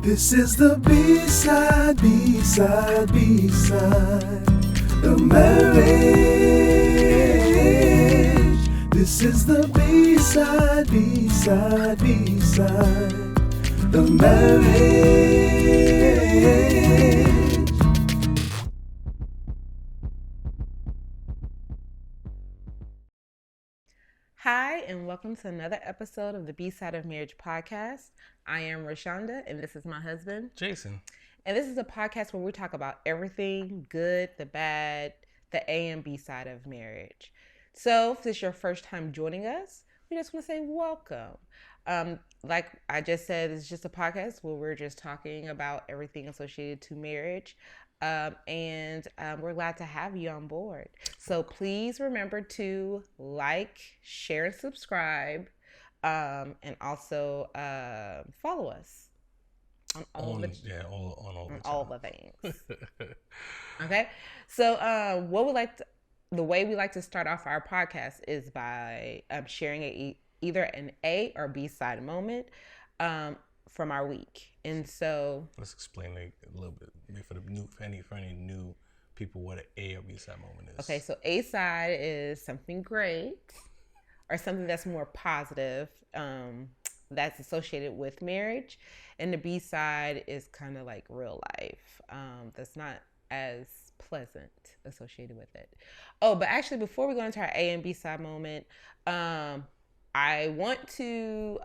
This is the B-side, B-side, B-side, the marriage. This is the B-side, B-side, B-side, the marriage. Hi, and welcome to another episode of the Bsideofmarriage podcast. I am Rashonda, and this is my husband, Jason. And this is a podcast where we talk about everything good, the bad, the A and B side of marriage. So if this is your first time joining us, we just want to say welcome. Like I just said, it's just a podcast where we're just talking about everything associated to marriage. And we're glad to have you on board. So please remember to like, share, and subscribe, and also follow us on all the things. Okay. So the way we like to start off our podcast is by sharing either an A or B side moment from our week. And so let's explain a little bit for any new people what an A or B side moment is. Okay, so A side is something great or something that's more positive that's associated with marriage, and the B side is kind of like real life that's not as pleasant associated with it. Oh, but actually before we go into our A and B side moment, I want to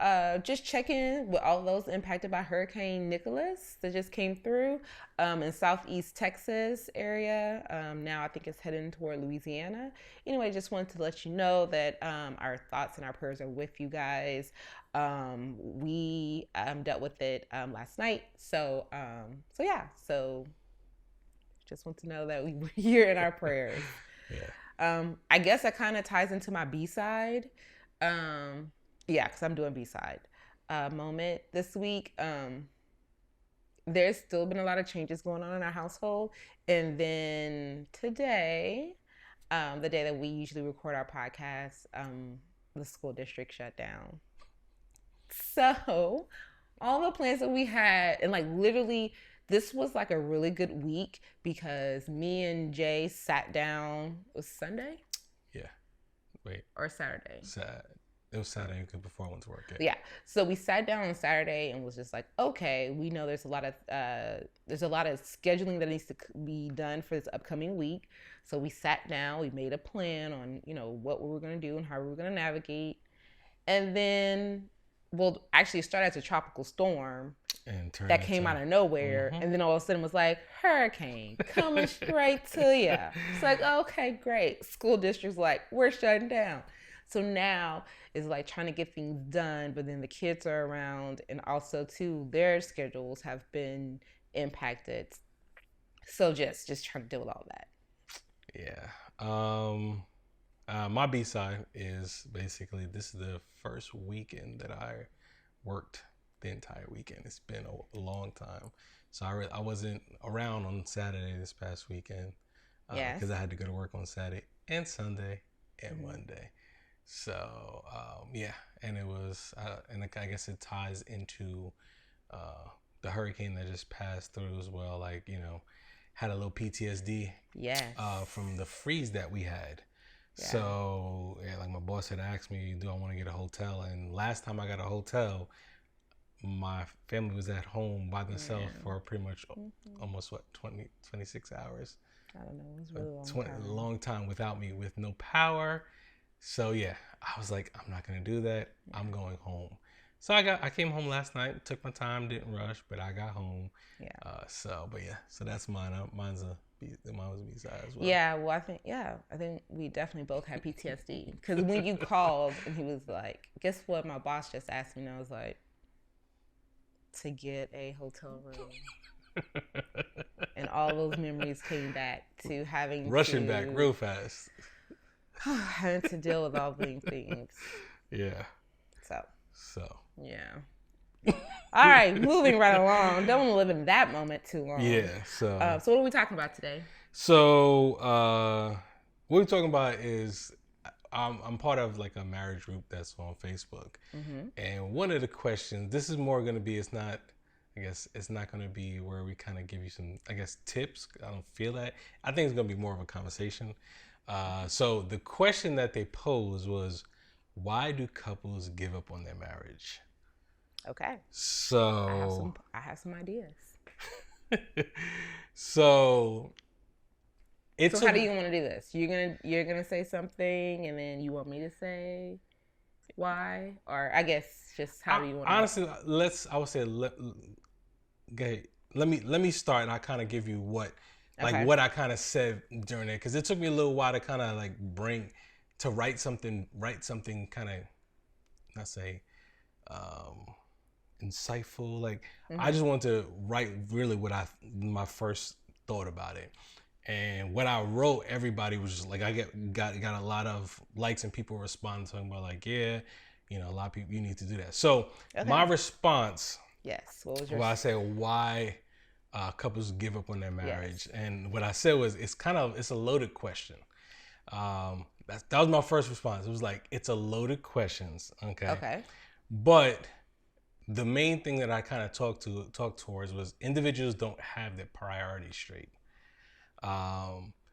just check in with all those impacted by Hurricane Nicholas that just came through in Southeast Texas area. Now I think it's heading toward Louisiana. Anyway, just wanted to let you know that our thoughts and our prayers are with you guys. We dealt with it last night. So just want to know that we were here in our prayers. Yeah. I guess that kind of ties into my B side. Because I'm doing B-side moment this week. There's still been a lot of changes going on in our household, and then today, the day that we usually record our podcast, the school district shut down. So all the plans that we had, and like literally this was like a really good week because me and Jay sat down. It was Sunday? Yeah. Wait. Or Saturday. It was Saturday before I went to work. Yeah. So we sat down on Saturday and was just like, okay, we know there's a lot of scheduling that needs to be done for this upcoming week. So we sat down, we made a plan on, what we were going to do and how we were going to navigate. And then, actually it started as a tropical storm that came out of nowhere. Mm-hmm. And then all of a sudden was like, hurricane coming straight to you. It's like, okay, great. School district's like, we're shutting down. So now it's like trying to get things done, but then the kids are around, and also too, their schedules have been impacted. So just trying to deal with all that. Yeah. My B-side is basically, this is the first weekend that I worked the entire weekend. It's been a long time. So I wasn't around on Saturday this past weekend because I had to go to work on Saturday and Sunday and Monday. So, and it was, and I guess it ties into the hurricane that just passed through as well. Like, had a little PTSD from the freeze that we had. Yeah. So, like my boss had asked me, do I want to get a hotel? And last time I got a hotel, my family was at home by themselves for pretty much almost 26 hours. I don't know. It was really a long time without me, with no power. So I was like, I'm not gonna do that. I'm going home. So I came home last night, took my time, didn't rush, but I got home. Yeah. So that's mine. Mine was B-side as well. Yeah. Well, I think we definitely both had PTSD because when you called and he was like, guess what? My boss just asked me, and I was like, to get a hotel room. And all those memories came back to rushing back real fast. Having to deal with all these things. Yeah. So. Yeah. All right, moving right along. Don't want to live in that moment too long. Yeah. So what are we talking about today? So what we're talking about is I'm part of like a marriage group that's on Facebook, and one of the questions, this is more going to be, it's not I guess it's not going to be where we kind of give you some, I guess, tips. I don't feel that. I think it's going to be more of a conversation. So the question that they posed was, why do couples give up on their marriage? Okay. So I have some ideas. So it's So how do you want to do this? You're gonna say something, and then you want me to say why, or I guess just how do you want? Honestly, okay, let me start, and I kind of give you what what I kind of said during it, because it took me a little while to kind of like write something kind of, not say insightful. Like I just want to write really what my first thought about it. And what I wrote, everybody was just like, I got a lot of likes and people responding, talking about like, yeah, you know, a lot of people, you need to do that. So my response, yes, what was your? well, I said why couples give up on their marriage, and what I said was it's a loaded question. That was my first response. It was like, it's a loaded questions, okay? Okay. But the main thing that I kind of talked towards was individuals don't have their priorities straight.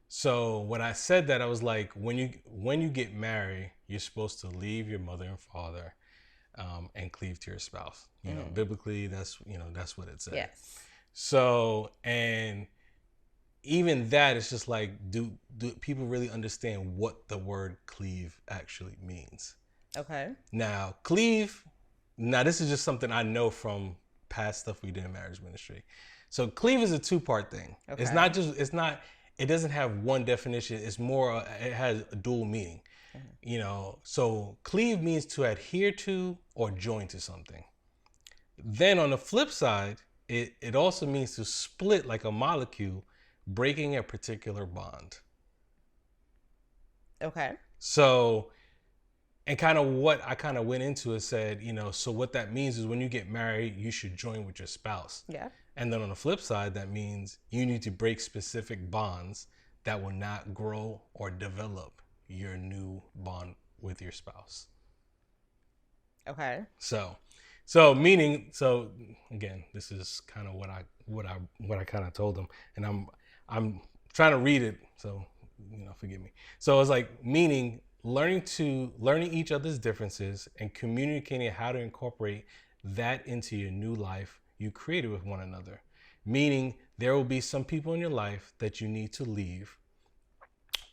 So when I said that, I was like, when you get married, you're supposed to leave your mother and father, and cleave to your spouse. You know, biblically, that's what it says. Yes. So, and even that, it's just like, do people really understand what the word cleave actually means? Okay. Now, cleave. Now, this is just something I know from past stuff we did in marriage ministry. So cleave is a two-part thing. Okay. It doesn't have one definition. It's more, it has a dual meaning. Mm-hmm. You know, so cleave means to adhere to or join to something. Then on the flip side, it also means to split like a molecule, breaking a particular bond. Okay. So, and kind of what I kind of went into is said, you know, so what that means is when you get married, you should join with your spouse. Yeah. And then on the flip side, that means you need to break specific bonds that will not grow or develop your new bond with your spouse. Okay. So again, this is kind of what I kind of told them, and I'm trying to read it, so forgive me. So it's like, meaning learning each other's differences and communicating how to incorporate that into your new life you created with one another. Meaning there will be some people in your life that you need to leave,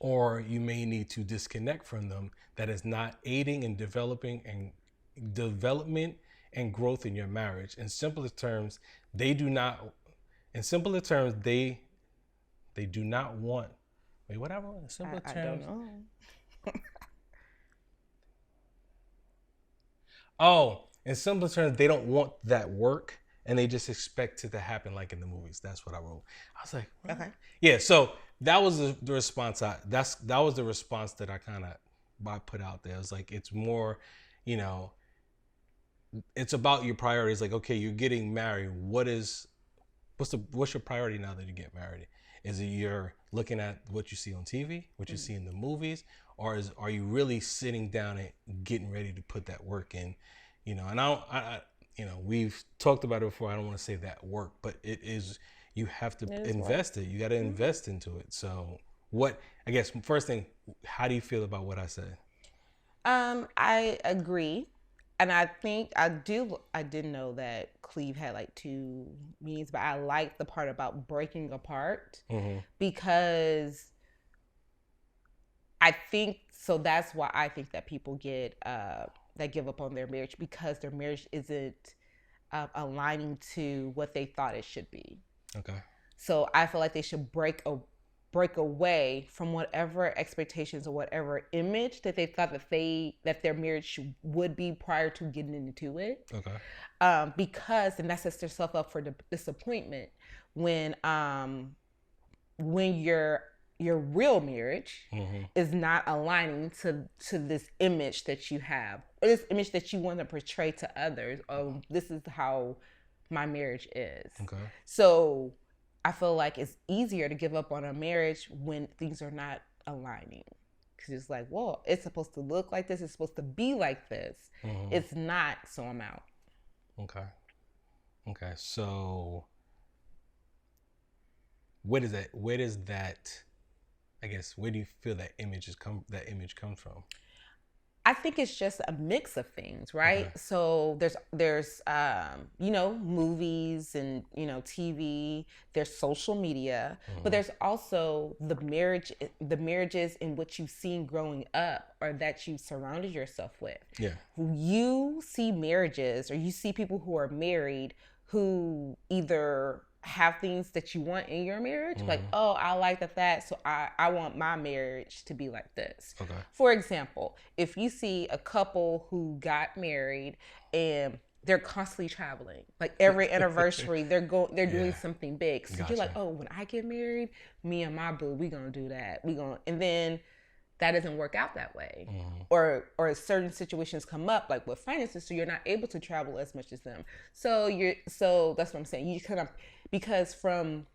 or you may need to disconnect from them, that is not aiding in development and growth in your marriage. In simpler terms, they do not want, in simpler terms, I don't know. In simpler terms, they don't want that work, and they just expect it to happen like in the movies. That's what I wrote. I was like, what? Okay. Yeah, so that was the response. That was the response that I put out there. It was like, it's more, it's about your priorities. Like, okay, you're getting married. What's your priority now that you get married? Is it you're looking at what you see on TV, what you see in the movies, or are you really sitting down and getting ready to put that work in? And we've talked about it before. I don't want to say that work, but it is. You have to invest it. You got to invest into it. So, first thing, how do you feel about what I said? I agree. And I think I didn't know that cleave had like two meanings, but I like the part about breaking apart, because I think, so that's why I think that people that give up on their marriage, because their marriage isn't aligning to what they thought it should be. Okay. So I feel like they should break away from whatever expectations or whatever image that they thought that their marriage would be prior to getting into it. Okay. Because then that sets themselves up for disappointment when your real marriage is not aligning to this image that you have, or this image that you want to portray to others. Oh, this is how my marriage is. Okay. So I feel like it's easier to give up on a marriage when things are not aligning. Because it's like, well, it's supposed to look like this. It's supposed to be like this. It's not, so I'm out. Okay. Okay, so where does that I guess where do you feel that image comes from? I think it's just a mix of things, right? Okay. So there's movies and TV. There's social media, but there's also the marriages in which you've seen growing up or that you surrounded yourself with. Yeah. You see marriages or you see people who are married who either have things that you want in your marriage, like, oh, I like that, so I want my marriage to be like this. Okay. For example, if you see a couple who got married and they're constantly traveling, like every anniversary they're doing something big, so you're like, oh, when I get married, me and my boo, we gonna do that, and then that doesn't work out that way. Or certain situations come up like with finances, so you're not able to travel as much as them. So that's what I'm saying. You kind of, because from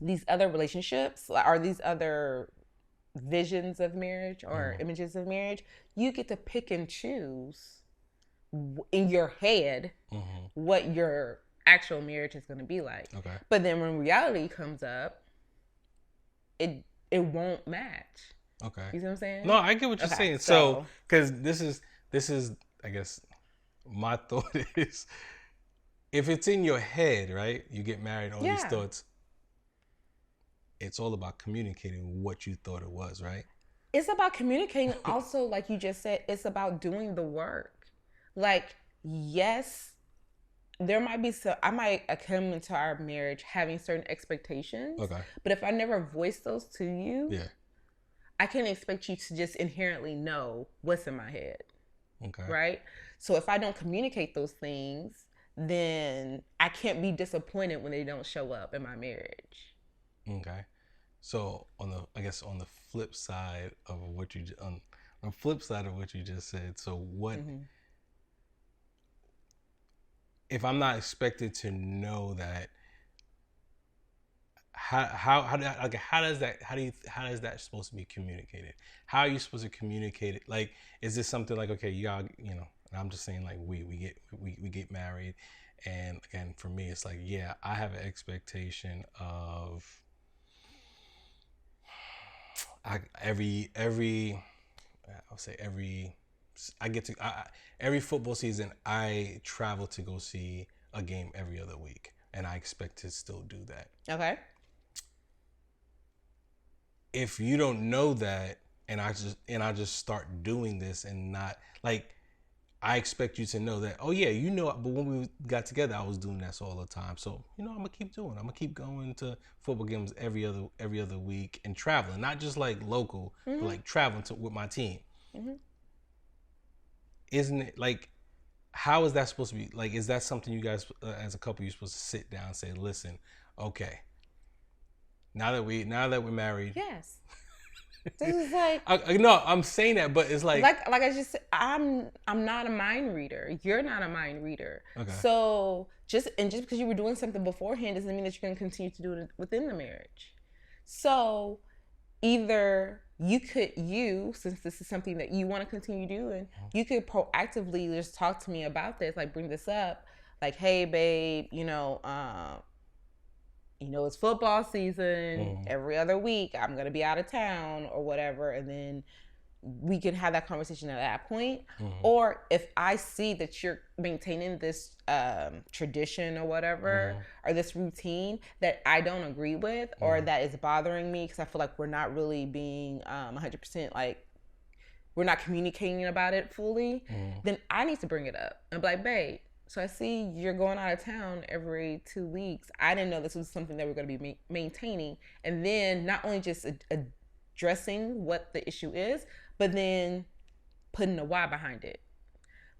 these other relationships or these other visions of marriage or images of marriage, you get to pick and choose in your head what your actual marriage is going to be like. Okay. But then when reality comes up, it won't match. Okay. You see what I'm saying? No, I get what you're saying. So, because this is, I guess, my thought is, if it's in your head, right? You get married, all these thoughts. It's all about communicating what you thought it was, right? It's about communicating. Also, like you just said, it's about doing the work. Like, yes, there might be I might come into our marriage having certain expectations. Okay. But if I never voice those to you, I can't expect you to just inherently know what's in my head. Okay. Right? So if I don't communicate those things, then I can't be disappointed when they don't show up in my marriage. Okay. So on the flip side of what you just said, so what if I'm not expected to know that? How does that supposed to be communicated? How are you supposed to communicate it? Like, is this something like, okay, and I'm just saying, like, we get married, and again, for me, it's like, yeah, I have an expectation of every football season I travel to go see a game every other week, and I expect to still do that. Okay. If you don't know that, and I just start doing this, and not like, I expect you to know that, oh yeah, but when we got together, I was doing this all the time. So, I'm gonna keep doing it. I'm gonna keep going to football games every other week and traveling, not just like local, but like traveling with my team. Isn't it like, how is that supposed to be? Like, is that something you guys, as a couple, you're supposed to sit down and say, listen, okay, now that we're married. Yes. This is like, no, I'm saying that, but it's like I just said, I'm not a mind reader. You're not a mind reader. Okay. So just because you were doing something beforehand doesn't mean that you're going to continue to do it within the marriage. So either since this is something that you want to continue doing, you could proactively just talk to me about this, like bring this up, like, hey babe, it's football season. Every other week I'm going to be out of town or whatever. And then we can have that conversation at that point. Or if I see that you're maintaining this tradition or whatever, or this routine that I don't agree with, or that is bothering me because I feel like we're not really being 100%, like, we're not communicating about it fully, then I need to bring it up and be like, babe, so I see you're going out of town every 2 weeks. I didn't know this was something that we're going to be maintaining. And then not only just addressing what the issue is, but then putting a why behind it.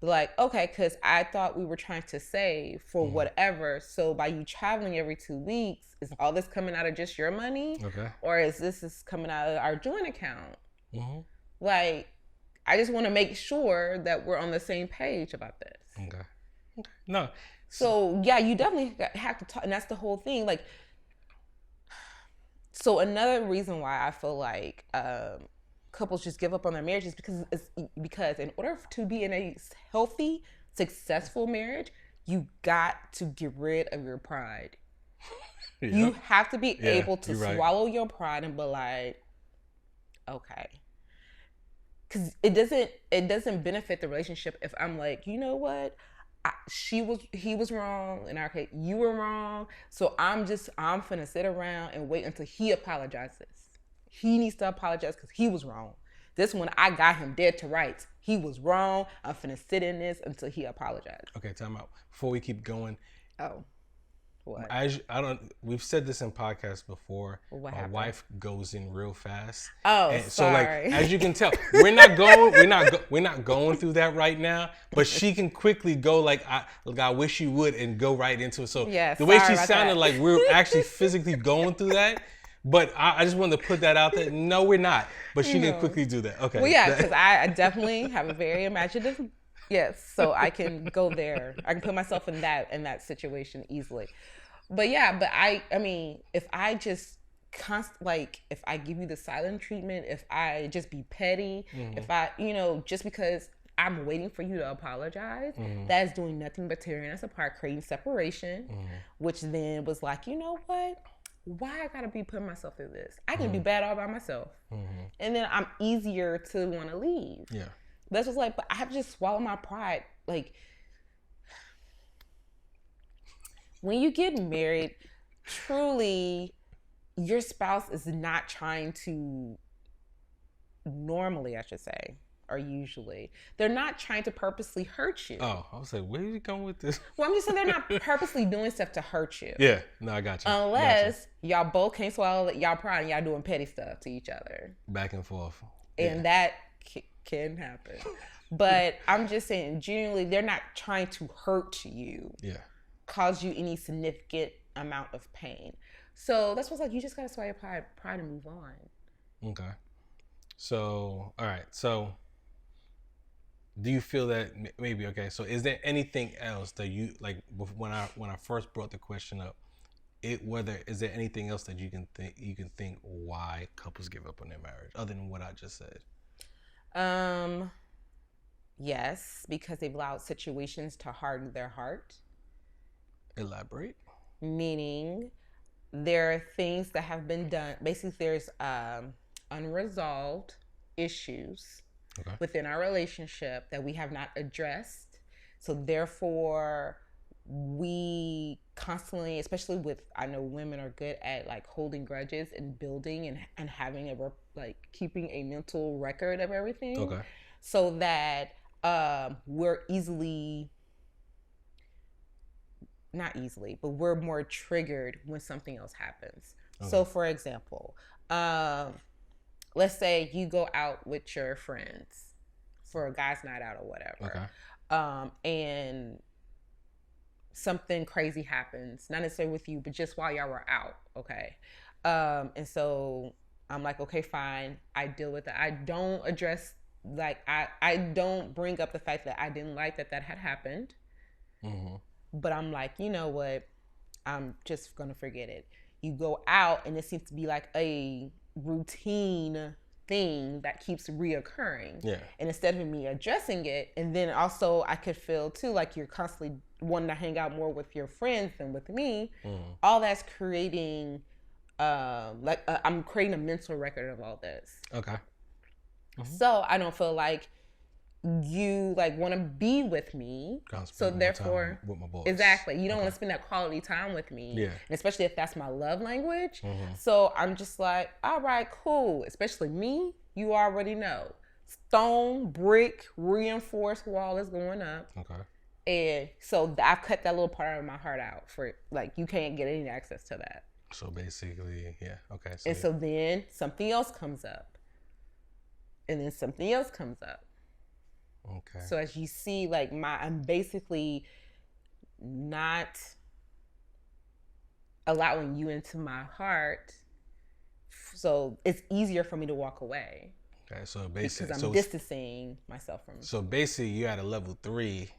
Like, okay, because I thought we were trying to save for whatever. So by you traveling every 2 weeks, is all this coming out of just your money? Okay. Or is this coming out of our joint account? Like, I just want to make sure that we're on the same page about this. Okay. No. So yeah, you definitely have to talk, and that's the whole thing. Like, so another reason why I feel like couples just give up on their marriages because in order to be in a healthy, successful marriage, you got to get rid of your pride. Yep. You have to be able to you're right. swallow your pride and be like, okay. Because it doesn't benefit the relationship if I'm like, you know what? He was wrong in our case. You were wrong. So I'm finna sit around and wait until he apologizes. He needs to apologize because he was wrong. This one, I got him dead to rights. He was wrong. I'm finna sit in this until he apologized. Okay, time out. Before we keep going. Oh, what? We've said this in podcasts before. What My happened? wife goes in real fast. Oh, and sorry. So like, as you can tell, we're not going through that right now. But she can quickly go like, I wish you would, and go right into it. So the way she sounded like we're actually physically going through that. But I just wanted to put that out there. No, we're not. But she can quickly do that. Okay. Well, yeah, because I definitely have a very imaginative. Yes, so I can go there. I can put myself in that situation easily. But yeah, I mean, if I just if I give you the silent treatment, if I just be petty, if I, just because I'm waiting for you to apologize, that is doing nothing but tearing us apart, creating separation, which then was like, you know what? Why I gotta be putting myself through this? I can do bad all by myself. And then I'm easier to want to leave. Yeah. That's what's like, but I have to just swallow my pride. Like, when you get married, truly, your spouse is not trying to, normally, I should say, or usually, they're not trying to purposely hurt you. Oh, I was like, where are you going with this? Well, I'm just saying they're not purposely doing stuff to hurt you. Yeah, no, I got you. Unless y'all both can't swallow y'all pride and y'all doing petty stuff to each other. Back and forth. And that can happen. But I'm just saying, genuinely, they're not trying to hurt you. Yeah. Cause you any significant amount of pain. So that's what's like, you just gotta swallow your pride and move on. Okay. So, all right. So, do you feel that maybe, okay, so is there anything else that you, like, when I first brought the question up, is there anything else that you can think why couples give up on their marriage other than what I just said? Yes, because they've allowed situations to harden their heart. Elaborate. Meaning there are things that have been done. Basically, there's unresolved issues within our relationship that we have not addressed. So therefore, we constantly, especially I know women are good at like holding grudges and building and having keeping a mental record of everything. Okay. So that we're not easily, but we're more triggered when something else happens. Okay. So for example, let's say you go out with your friends for a guy's night out or whatever. Okay. And something crazy happens, not necessarily with you, but just while y'all were out. Okay. And so I'm like, okay, fine. I deal with it. I don't address, I don't bring up the fact that I didn't like that had happened. Mm-hmm. But I'm like, you know what? I'm just going to forget it. You go out and it seems to be like a routine thing that keeps reoccurring. Yeah. And instead of me addressing it, and then also I could feel too like you're constantly wanting to hang out more with your friends than with me. All that's creating, I'm creating a mental record of all this. Okay. Mm-hmm. So I don't feel like you want to be with me, so therefore with my boys. Exactly, you don't want to spend that quality time with me. Yeah. And especially if that's my love language. Mm-hmm. So I'm just like, all right, cool. Especially me, you already know, stone, brick, reinforced wall is going up. Okay. And so I've cut that little part of my heart out for you can't get any access to that. So basically, yeah, okay. So then something else comes up, and then something else comes up. Okay. So as you see, I'm basically not allowing you into my heart. So it's easier for me to walk away. Okay. So basically, because I'm distancing myself from. So basically, you're at a level 3,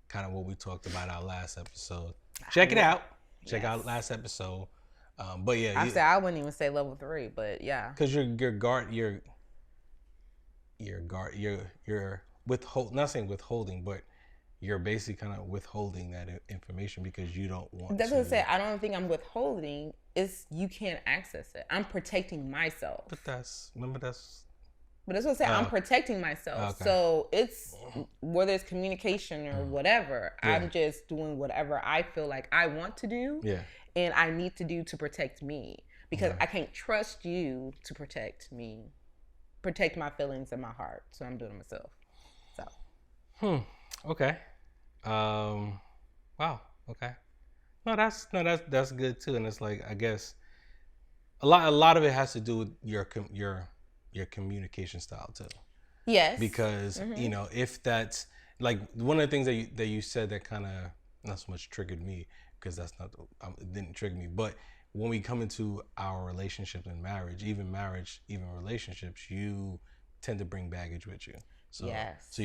kind of what we talked about our last episode. Check it out. Check out last episode. But yeah, I wouldn't even say level 3, but yeah. Because you're not saying withholding, but you're basically kind of withholding that information because you don't want That's to. what I said. I don't think I'm withholding. It's you can't access it. I'm protecting myself. But that's But that's what I said. I'm protecting myself. Okay. So it's whether it's communication or whatever. Yeah. I'm just doing whatever I feel like I want to do. Yeah. And I need to do to protect me because I can't trust you to protect me, protect my feelings and my heart. So I'm doing it myself. So. Okay. Wow. Okay. No, that's good too. And it's like, I guess a lot of it has to do with your communication style too. Yes. Because you know, if that's like one of the things that you said that kind of not so much triggered me, because that's not it didn't trigger me, but when we come into our relationships and marriage, even relationships, you tend to bring baggage with you. So, yes. So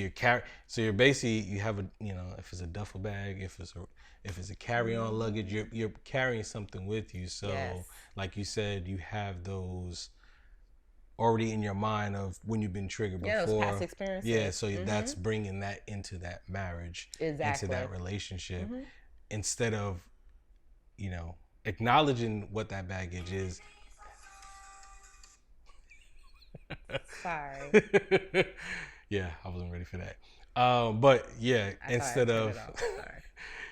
you're basically, you have a, you know, if it's a duffel bag, if it's a carry-on luggage, you're carrying something with you. So, like you said, you have those already in your mind of when you've been triggered before. Yeah, those past experiences. Yeah, so that's bringing that into that marriage, into that relationship, instead of, you know, acknowledging what that baggage is. Sorry. Yeah, I wasn't ready for that. But yeah, instead of sorry.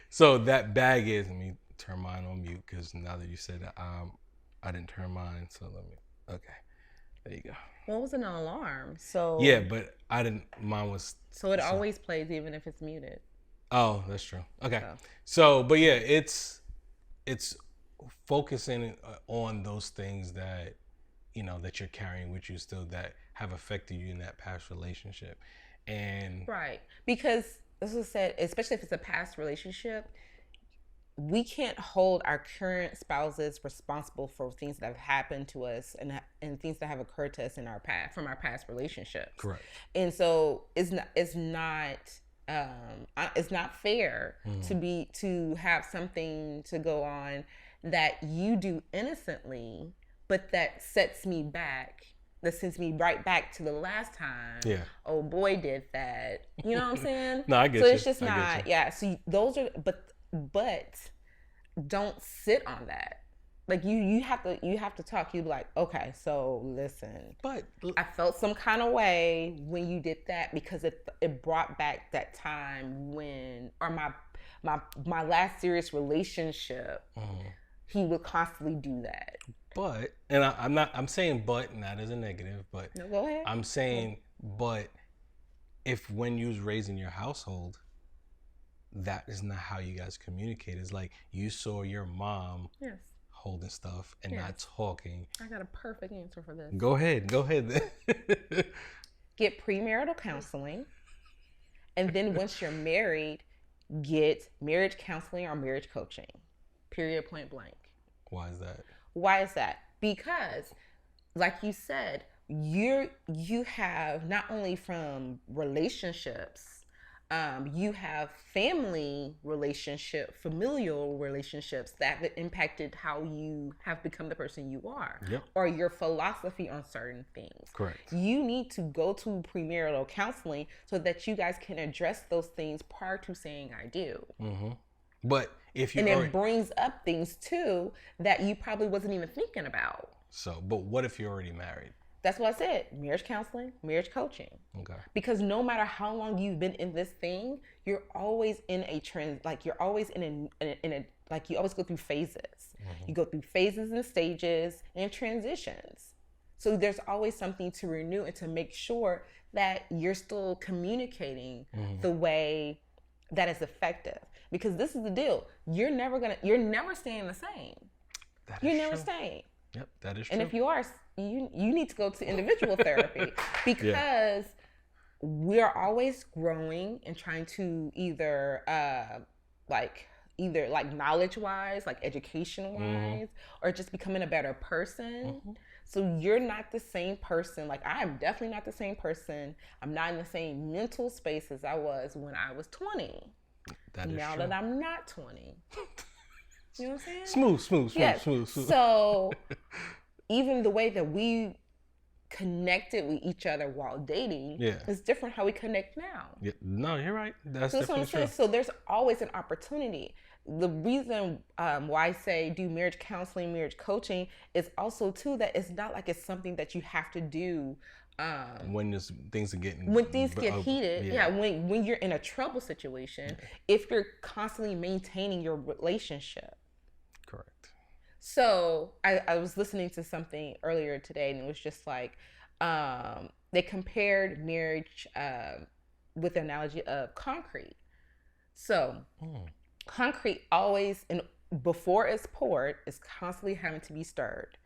So that bag is, let me turn mine on mute because now that you said that, I didn't turn mine. So okay, there you go. Well, it was an alarm. So yeah, but I didn't. Mine was. So it always plays even if it's muted. Oh, that's true. Okay, so but yeah, it's focusing on those things that, you know, that you're carrying with you still that have affected you in that past relationship. And right, because as I said, especially if it's a past relationship, we can't hold our current spouses responsible for things that have happened to us and things that have occurred to us in our past, from our past relationships. Correct. And so it's not fair to have something to go on that you do innocently, but that sets me back. That sends me right back to the last time. Yeah. Oh boy, did that. You know what I'm saying? No, I get you. So it's just not. Yeah. So those are, but don't sit on that. Like you have to talk. You be like, okay, so listen. But I felt some kind of way when you did that because it brought back that time when, or my last serious relationship. He would constantly do that. But, and I'm saying but not as a negative, but no, go ahead. I'm saying, but if when you was raising your household, that is not how you guys communicate. It's like you saw your mom holding stuff and not talking. I got a perfect answer for this. Go ahead. Get premarital counseling. And then once you're married, get marriage counseling or marriage coaching. Period, point blank. Why is that? Because, like you said, you have not only from relationships, you have family relationship, familial relationships that have impacted how you have become the person you are, or your philosophy on certain things. Correct. You need to go to premarital counseling so that you guys can address those things prior to saying I do. But if you and it brings up things too that you probably wasn't even thinking about. So, but what if you're already married? That's what I said. Marriage counseling, marriage coaching. Okay. Because no matter how long you've been in this thing, you're always in a trend. Like you're always in a like you always go through phases. You go through phases and stages and transitions. So there's always something to renew and to make sure that you're still communicating the way that is effective. Because this is the deal. You're never staying the same. You're never staying. Yep, that is true. And if you are, you need to go to individual therapy because we're always growing and trying to either knowledge wise, like education wise, or just becoming a better person. So you're not the same person. Like I'm definitely not the same person. I'm not in the same mental space as I was when I was 20. Now that I'm not 20. You know what I'm saying? Smooth. So even the way that we connected with each other while dating Yeah. is different how we connect now. Yeah. No, you're right. That's So that's what I'm definitely saying. true. So there's always an opportunity. The reason why I say do marriage counseling, marriage coaching is also too that it's not like it's something that you have to do When things are getting when things get heated. yeah. When you're in a trouble situation, if you're constantly maintaining your relationship. Correct. So I was listening to something earlier today, and it was just like they compared marriage with the analogy of concrete. So concrete always, and before it's poured, is constantly having to be stirred.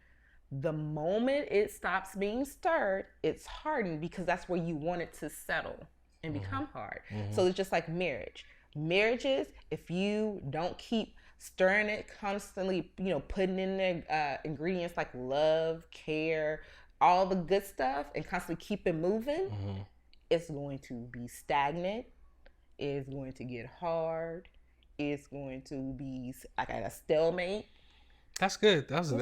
The moment it stops being stirred, it's hardened because that's where you want it to settle and become hard. So it's just like marriage. Marriages, if you don't keep stirring it constantly, putting in the ingredients like love, care, all the good stuff, and constantly keep it moving, it's going to be stagnant. It's going to get hard. It's going to be like at a stalemate. That's good. That's a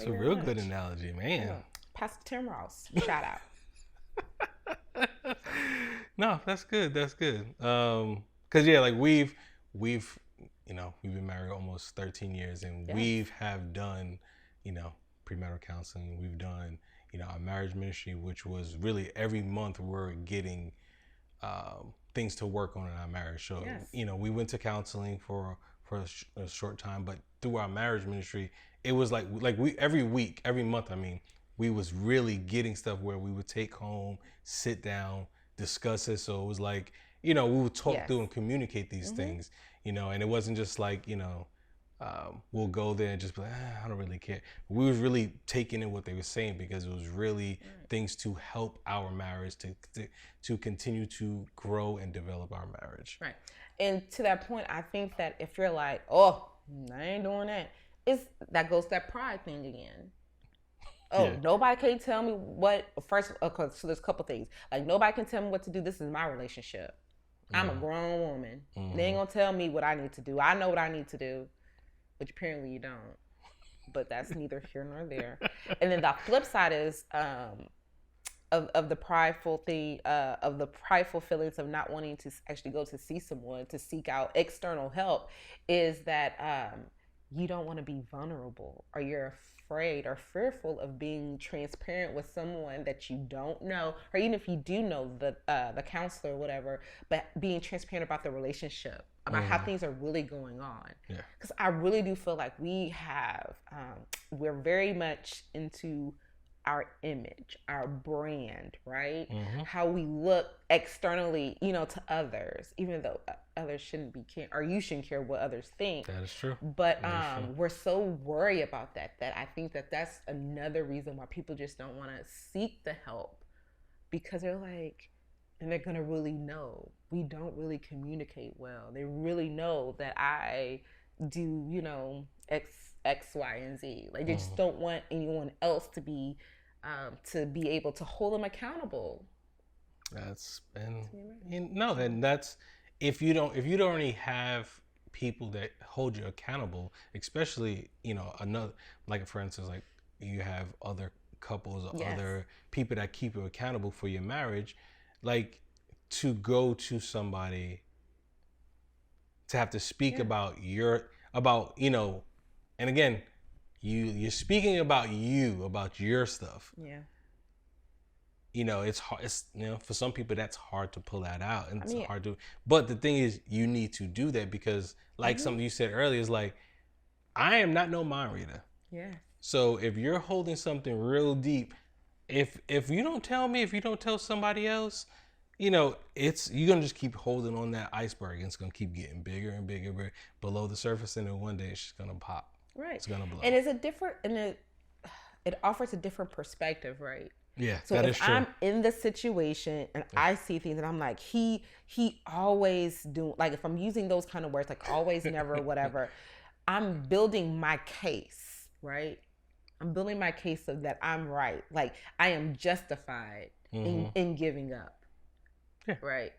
real much. good analogy, man. Pastor Tim Ross, shout out. No, that's good. That's good. Cause yeah, like we've been married almost 13 years, and we've have done, premarital counseling. We've done, our marriage ministry, which was really every month we're getting things to work on in our marriage. So, we went to counseling for a short time, but through our marriage ministry, it was like we every week, every month, we was really getting stuff where we would take home, sit down, discuss it. So it was like, we would talk through and communicate these things, and it wasn't just like, we'll go there and just be like, I don't really care. We was really taking in what they were saying because it was really things to help our marriage to continue to grow and develop our marriage. Right. And to that point, I think that if you're like, oh, I ain't doing that, that goes to that pride thing again. Nobody can tell me what, first, so there's a couple things. Like, nobody can tell me what to do. This is my relationship. I'm a grown woman. They ain't gonna tell me what I need to do. I know what I need to do, which apparently you don't. But that's neither here nor there. And then the flip side is of the prideful thing, of the prideful feelings of not wanting to actually go to see someone, to seek out external help, is that you don't want to be vulnerable, or you're afraid or fearful of being transparent with someone that you don't know, or even if you do know the counselor or whatever, but being transparent about the relationship, about how things are really going on. Because I really do feel like we're very much into our image, our brand, right? How we look externally, to others, even though others shouldn't be or you shouldn't care what others think. That is true. But we're so worried about that I think that's another reason why people just don't want to seek the help, because they're like, and they're gonna really know we don't really communicate well. They really know that I do, X, Y, and Z. Like, they just don't want anyone else to be able to hold them accountable. And that's if you don't already have people that hold you accountable, especially another, like for instance, like you have other couples or other people that keep you accountable for your marriage, like to go to somebody to have to speak about and again, you're speaking about your stuff. It's hard. It's for some people that's hard to pull that out, and it's hard to. But the thing is, you need to do that because, like something you said earlier, is like, I am not no mind reader. So if you're holding something real deep, if you don't tell me, if you don't tell somebody else, it's you're gonna just keep holding on that iceberg, and it's gonna keep getting bigger and bigger below the surface, and then one day it's just gonna pop. Right. It's gonna blow. And it offers a different perspective, right? Yeah, so that if is true. I'm in the situation and I see things and I'm like, he always do, like, if I'm using those kind of words, like always, never, whatever, I'm building my case, right? I'm building my case so that I'm right. Like, I am justified in giving up. Right.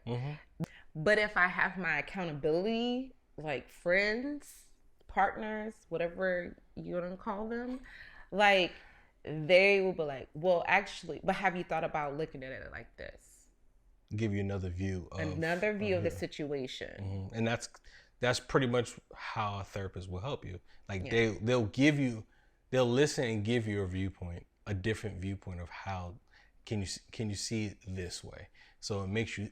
But if I have my accountability, like friends, partners, whatever you're gonna call them, like, they will be like, well, actually, but have you thought about looking at it like this? Give you another view of The situation. Mm-hmm. And that's pretty much how a therapist will help you. Like Yeah. they'll listen and give you a viewpoint, a different viewpoint of how can you see it this way. So it makes you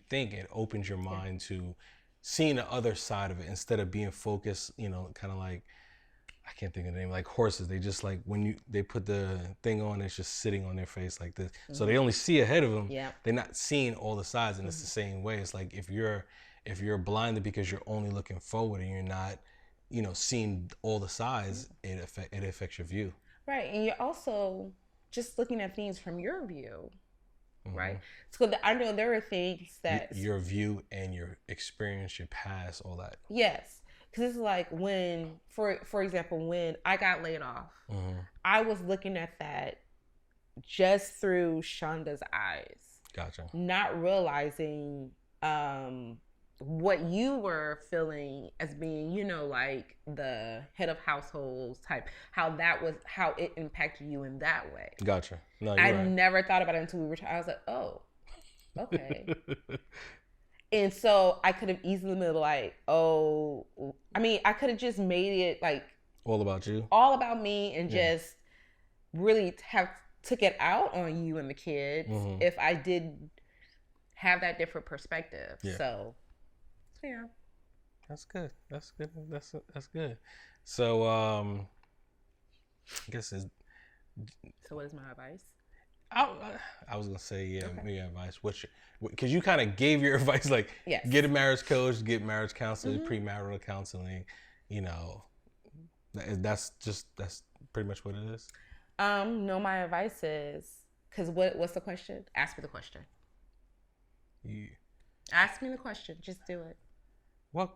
think. It opens your mind to seeing the other side of it instead of being focused. Kind of like, I can't think of the name, like horses. They just like when they put the thing on, it's just sitting on their face like this. Mm-hmm. So they only see ahead of them. Yeah. They're not seeing all the sides, and it's the same way. It's like if you're blinded because you're only looking forward and you're not, seeing all the sides, it affects your view. Right, and you're also just looking at things from your view. Mm-hmm. Right. So I know there are things that your view and your experience, your past, all that. Yes. Because it's like when, for example, when I got laid off, mm-hmm. I was looking at that just through Shonda's eyes. Gotcha. Not realizing what you were feeling as being, like the head of households type, how it impacted you in that way. Gotcha. No, I never thought about it until we were I was like, oh, okay. And so I could have easily been like, I could have just made it like all about you, all about me, and just really took it out on you and the kids if I did have that different perspective. Yeah. So yeah, that's good. That's good. So I guess it's. So what is my advice? I was gonna say maybe advice. Because you kind of gave your advice, like get a marriage coach, get marriage counseling, premarital counseling. That's pretty much what it is. No, my advice is, because what's the question? Ask me the question. Yeah. Ask me the question. Just do it. What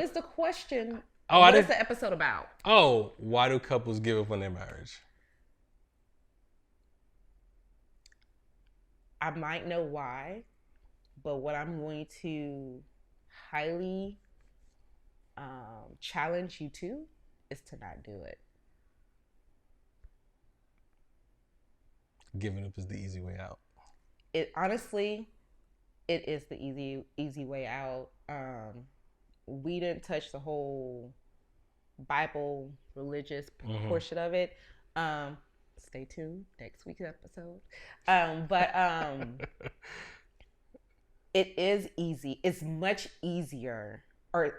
is the question? Oh, what is the episode about? Oh, why do couples give up on their marriage? I might know why, but what I'm going to highly challenge you to is to not do it. Giving up is the easy way out. Honestly, it is the easy way out. We didn't touch the whole Bible religious portion of it. Stay tuned next week's episode. It is easy. It's much easier. I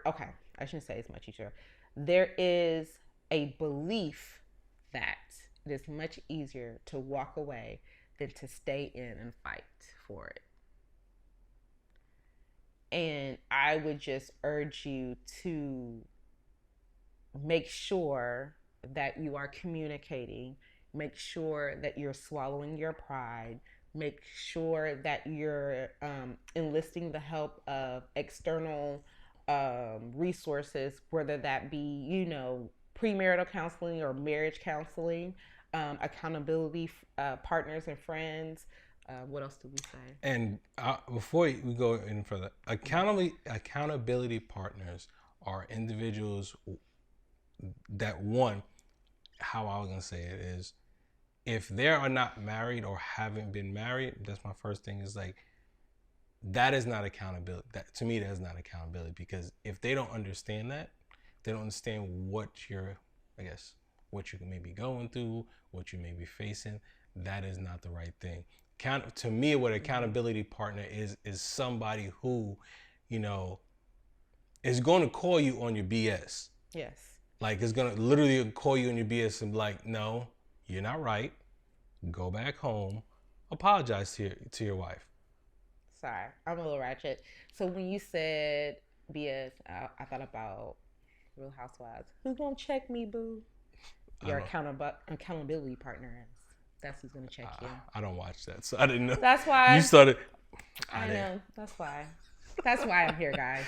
shouldn't say it's much easier. There is a belief that it is much easier to walk away than to stay in and fight for it. And I would just urge you to make sure that you are communicating. Make sure that you're swallowing your pride. Make sure that you're enlisting the help of external resources, whether that be, premarital counseling or marriage counseling, accountability partners and friends. What else do we say? And before we go in further, accountability partners are individuals that, one, how I was going to say it is, if they are not married or haven't been married, that's my first thing, is like, that is not accountability. To me, that is not accountability, because if they don't understand that, they don't understand what you may be going through, what you may be facing, that is not the right thing. To me, what accountability partner is somebody who, is going to call you on your BS. Yes. Like, it's going to literally call you on your BS and be like, no, you're not right. Go back home. Apologize to your wife. Sorry, I'm a little ratchet. So when you said BS, I thought about Real Housewives. Who's going to check me, boo? Your accountability partner is. That's who's going to check you. I don't watch that, so I didn't know. That's why. You started. I know. That's why. That's why I'm here, guys.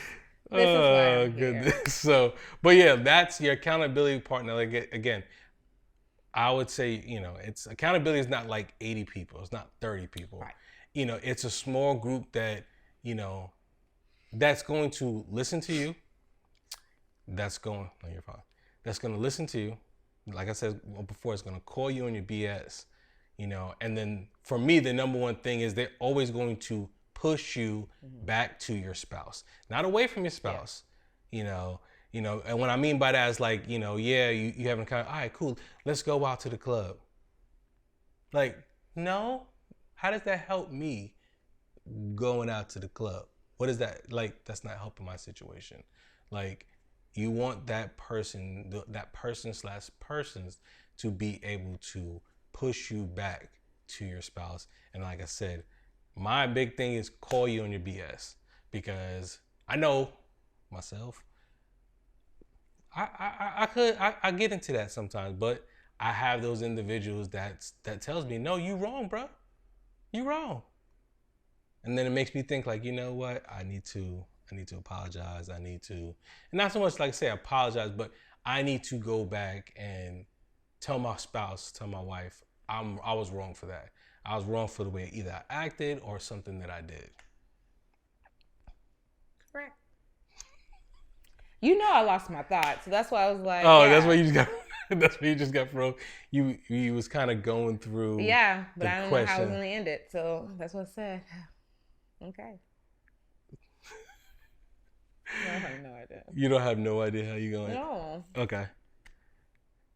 This is why I'm goodness. here. So, but yeah, that's your accountability partner. Like, again, I would say, it's accountability is not like 80 people. It's not 30 people. Right. It's a small group that, that's going to listen to you. That's going to listen to you. like I said before, it's gonna call you on your BS, and then for me, the number one thing is they're always going to push you back to your spouse, not away from your spouse, and what I mean by that is like, yeah, you having kind of, all right, cool, let's go out to the club. Like, no, how does that help me going out to the club? What is that? Like, that's not helping my situation. Like, you want that person slash persons to be able to push you back to your spouse. And like I said, my big thing is call you on your BS, because I know myself, I get into that sometimes, but I have those individuals that tells me, no, you wrong, bro. You wrong. And then it makes me think like, you know what? I need to apologize. I need to, and not so much like say apologize, but I need to go back and tell my spouse, tell my wife, I was wrong for that. I was wrong for the way either I acted or something that I did. Correct. I lost my thoughts, so that's why I was like, oh, yeah. That's why you just got. That's where you just got thrown. You was kind of going through. Yeah, but I don't know how I was gonna end it, so that's what I said. Okay. No, I have no idea. You don't have no idea how you going. No. Okay.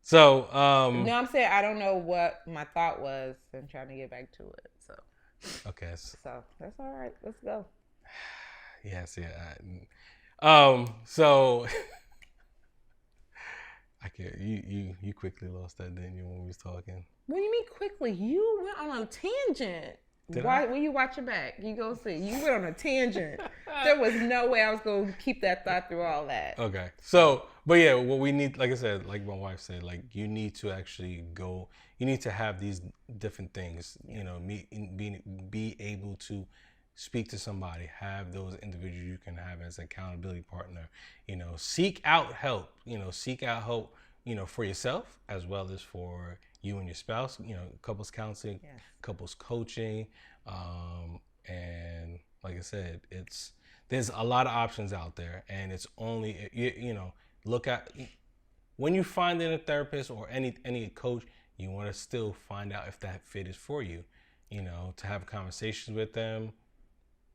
So. No, I'm saying I don't know what my thought was and trying to get back to it. So. Okay. So that's all right. Let's go. Yes. So. I can't. You quickly lost that, didn't you, when we was talking? What do you mean quickly? You went on a tangent. Why? When you watch it back, you go see. You went on a tangent. There was no way I was going to keep that thought through all that. Okay. So, but yeah, what we need, like I said, like my wife said, like you need to actually go. You need to have these different things. Be able to speak to somebody, have those individuals you can have as an accountability partner, seek out help, for yourself as well as for you and your spouse, couples counseling, couples coaching. And like I said, there's a lot of options out there, and it's only, look at, when you find in a therapist or any coach, you want to still find out if that fit is for you, to have conversations with them.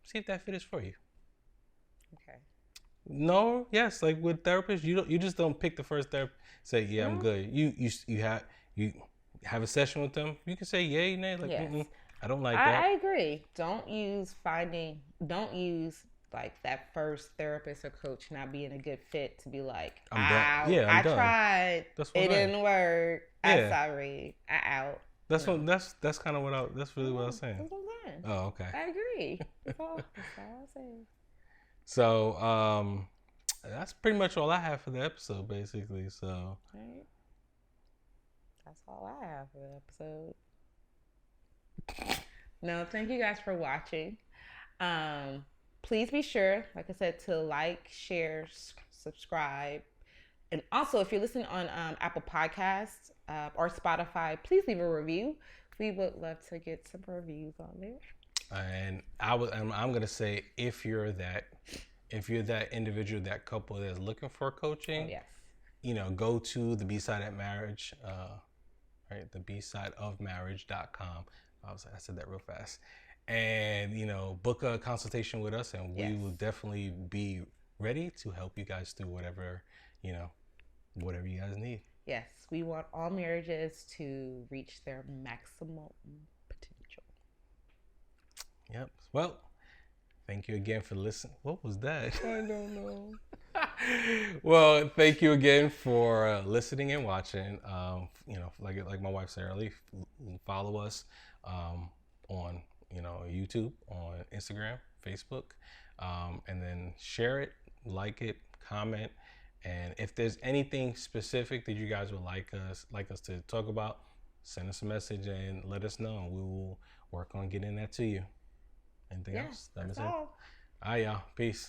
See if that fit is for you. Okay. No, yes, like with therapists, you just don't pick the first therapist. Say, yeah, I'm good. You have a session with them. You can say yay, nay, like I don't like that. I agree. Don't use like that first therapist or coach not being a good fit to be like, I'm done. I tried. It didn't work. I'm sorry. I out. That's kind of that's really what I was saying. That's what I'm saying. Oh, okay. I agree. That's all I'm saying. So, that's pretty much all I have for the episode, basically. So. Right. That's all I have for the episode. No, thank you guys for watching. Please be sure, like I said, to like, share, subscribe. And also, if you're listening on Apple Podcasts or Spotify, please leave a review. We would love to get some reviews on there. And I'm gonna say, if you're that individual, that couple that's looking for coaching, go to the Bsideofmarriage, right? The Bsideofmarriage.com. I said that real fast. And book a consultation with us, and we will definitely be ready to help you guys through whatever you guys need. Yes, we want all marriages to reach their maximum potential. Yep. Well, thank you again for listening. What was that? I don't know. Well, thank you again for listening and watching. Like my wife said earlier, follow us on YouTube, on Instagram, Facebook, and then share it, like it, comment. And if there's anything specific that you guys would like us to talk about, send us a message and let us know, and we will work on getting that to you. Anything else? That's all. All right, y'all. Peace.